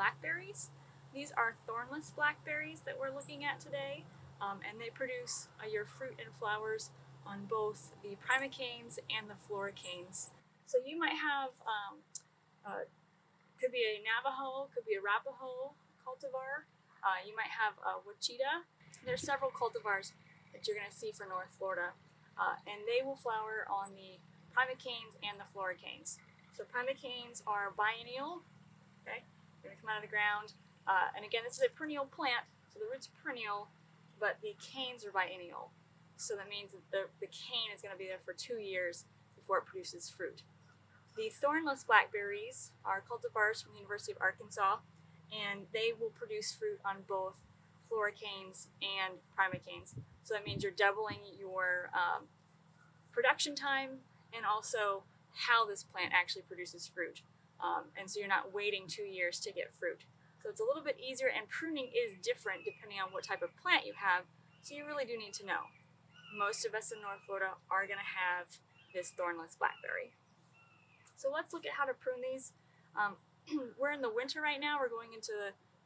Blackberries. These are thornless blackberries that we're looking at today, and they produce your fruit and flowers on both the primicanes and the floricanes. So you might have, could be a Navajo, could be a Arapaho cultivar. You might have a Wichita. There's several cultivars that you're going to see for North Florida, and they will flower on the primicanes and the floricanes. So primicanes are biennial, okay? They're going to come out of the ground. And again, this is a perennial plant, so the root's perennial, but the canes are biennial. So that means that the cane is going to be there for 2 years before it produces fruit. The thornless blackberries are cultivars from the University of Arkansas, and they will produce fruit on both floricanes and primicanes. So that means you're doubling your production time and also how this plant actually produces fruit. And so you're not waiting 2 years to get fruit. So it's a little bit easier, and pruning is different depending on what type of plant you have, so you really do need to know. Most of us in North Florida are going to have this thornless blackberry. So let's look at how to prune these. We're in the winter right now. We're going into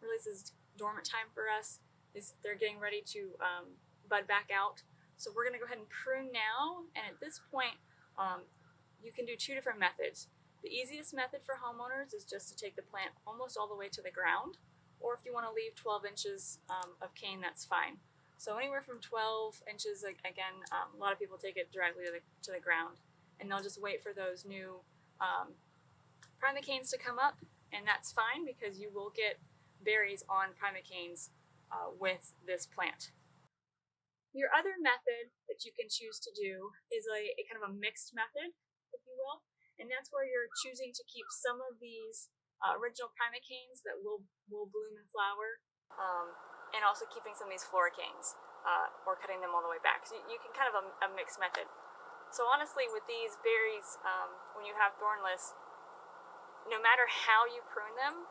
really, this is dormant time for us. They're getting ready to bud back out. So we're going to go ahead and prune now, and at this point, you can do 2 different methods. The easiest method for homeowners is just to take the plant almost all the way to the ground, or if you want to leave 12 inches of cane, that's fine. So anywhere from 12 inches, again, a lot of people take it directly to the ground, and they'll just wait for those new primicanes to come up, and that's fine because you will get berries on primicanes with this plant. Your other method that you can choose to do is a kind of a mixed method, if you will, and that's where you're choosing to keep some of these original primicanes that will bloom and flower, and also keeping some of these floricanes, or cutting them all the way back. So you can kind of a mixed method. So honestly, with these berries, when you have thornless, no matter how you prune them,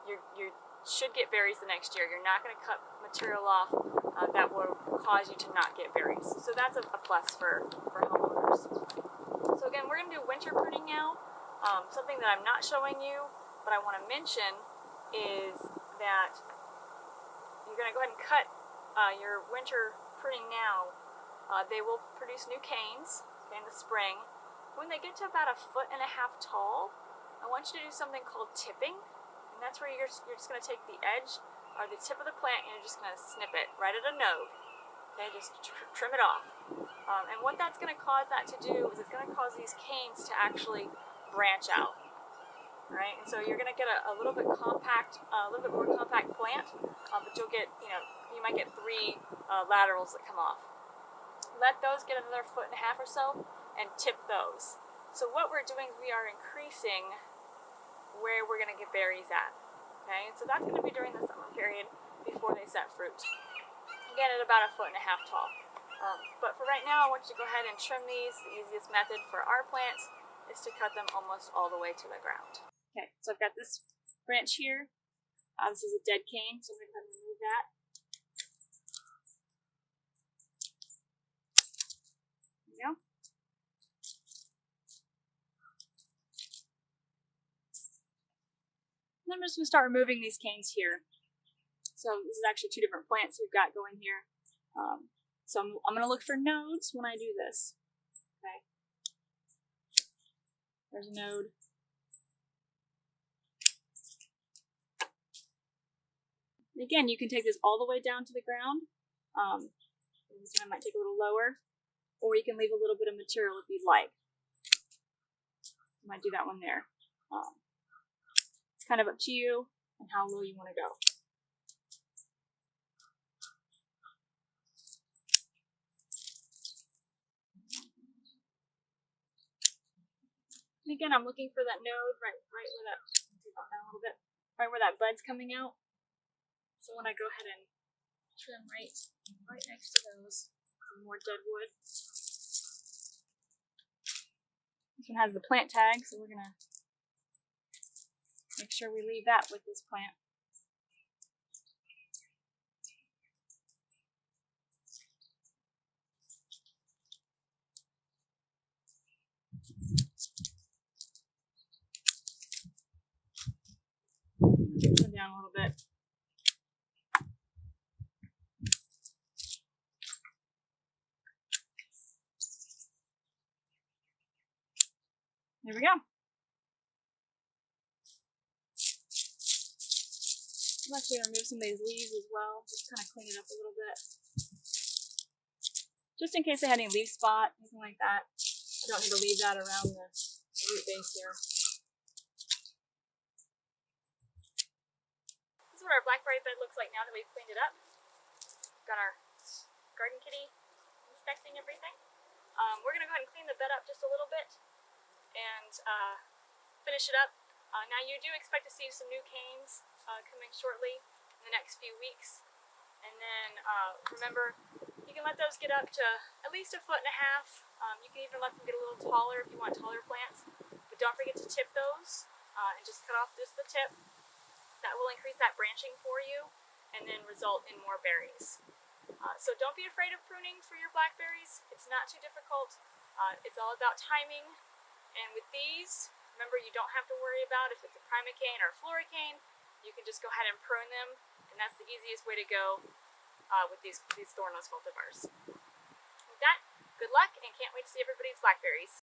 you should get berries the next year. You're not going to cut material off that will cause you to not get berries. So that's a plus for homeowners. So again, we're going to do winter pruning now. Something that I'm not showing you, but I want to mention is that you're going to go ahead and cut your winter pruning now. They will produce new canes in the spring. When they get to about 1.5 feet tall, I want you to do something called tipping. And that's where you're just going to take the edge or the tip of the plant and you're just going to snip it right at a node. Okay, just trim it off. And what that's going to cause that to do is it's going to cause these canes to actually branch out. Right? And so you're going to get a little bit compact, a little bit more compact plant, but you'll get, you might get 3 laterals that come off. Let those get another 1.5 feet or so and tip those. So what we're doing is we are increasing where we're going to get berries at. Okay, so that's going to be during the summer period before they set fruit. Again, at about 1.5 feet tall. But for right now, I want you to go ahead and trim these. The easiest method for our plants is to cut them almost all the way to the ground. Okay, so I've got this branch here. This is a dead cane, so I'm going to go ahead and remove that. There we go. And I'm just going to start removing these canes here. So this is actually 2 different plants we've got going here. So I'm going to look for nodes when I do this. Okay. There's a node. And again, you can take this all the way down to the ground. This one I might take a little lower, or you can leave a little bit of material if you'd like. I might do that one there. It's kind of up to you and how low you want to go. And again, I'm looking for that node right where that, down a little bit, right where that bud's coming out. So when I go ahead and trim right next to those, more dead wood. This one has the plant tag, so we're gonna make sure we leave that with this plant. Down a little There we go. I'm actually going to remove some of these leaves as well, just kind of clean it up a little bit. Just in case they had any leaf spot, anything like that. I don't need to leave that around the root base here. This is what our blackberry bed looks like now that we've cleaned it up. Got our garden kitty inspecting everything. We're going to go ahead and clean the bed up just a little bit and finish it up. Now you do expect to see some new canes coming shortly in the next few weeks. And then remember, you can let those get up to at least 1.5 feet. You can even let them get a little taller if you want taller plants. But don't forget to tip those and just cut off just the tip. That will increase that branching for you and then result in more berries. So don't be afraid of pruning for your blackberries. It's not too difficult. It's all about timing. And with these, remember, you don't have to worry about if it's a primocane or a floricane. You can just go ahead and prune them, and that's the easiest way to go with these thornless cultivars. With that, good luck, and can't wait to see everybody's blackberries.